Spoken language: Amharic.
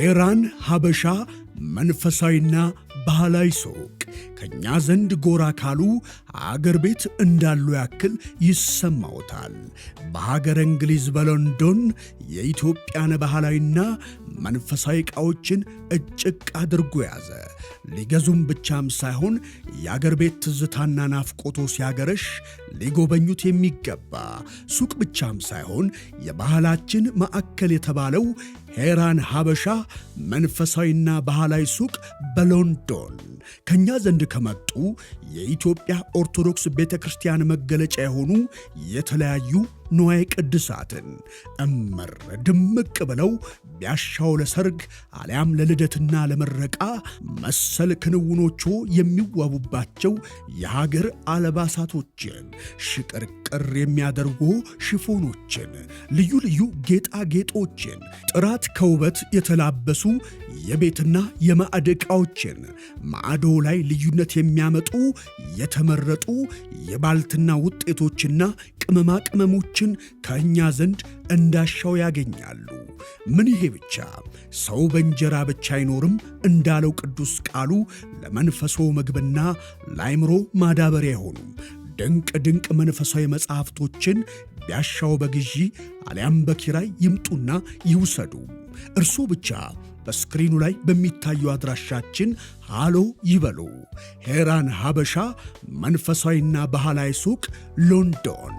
ሄራን ሀበሻ መንፈሳዊና ባህላዊ ሱቅ ከኛ ዘንድ ጎራ ካሉ አገር ቤት እንዳሉ ያክል ይሰማውታል። በሀገር እንግሊዝ በሎንዶን የኢትዮጵያን ባህላዊና መንፈሳዊ ዕቃዎችን እጭቅ አድርጎ ያዘ። ሊገዙም ብቻም ሳይሆን የአገር ቤት ትዝታና ናፍቆቶ ሲያገረሽ ሊጎበኙት የሚገባ ሱቅ ብቻም ሳይሆን የባህላችን ማዕከል የተባለው ሄራን ሀበሻ መንፈሳዊና ባህላዊ ሱቅ በሎንዶን ከኛ ዘንድ ከመጡ የኢትዮጵያ ኦርቶዶክስ ቤተ ክርስቲያን መገለጫ የሆኑ የተለያዩ ንዋየ ቅድሳትን እምር ድምቅ ብለው ቢያሻው ለሰርግ አሊያም ለልደትና ለመረቃ መሰል ክንውኖቹ የሚዋቡባቸው የሀገር አልባሳቶችን፣ ሽቅርቅር የሚያደርጉ ሽፎኖችን፣ ልዩ ልዩ ጌጣጌጦችን፣ ጥራት ከውበት የተላበሱ የቤትና የማዕድ ዕቃዎችን፣ ማዕዶ ላይ ልዩነት የሚያመጡ የተመረጡ የባልትና ውጤቶችና ቅመማ ቅመሞችን ከእኛ ዘንድ እንዳሻው ያገኛሉ። ምን ይሄ ብቻ! ሰው በእንጀራ ብቻ አይኖርም እንዳለው ቅዱስ ቃሉ ለመንፈሶ ምግብና ለአእምሮ ማዳበሪያ የሆኑ ድንቅ ድንቅ መንፈሳዊ መጽሐፍቶችን ቢያሻው በግዢ አሊያም በኪራይ ይምጡና ይውሰዱ። እርሱ ብቻ በስክሪኑ ላይ በሚታየው አድራሻችን ሃሎ ይበሉ። ሄራን ሀበሻ መንፈሳዊና ባህላዊ ሱቅ ሎንዶን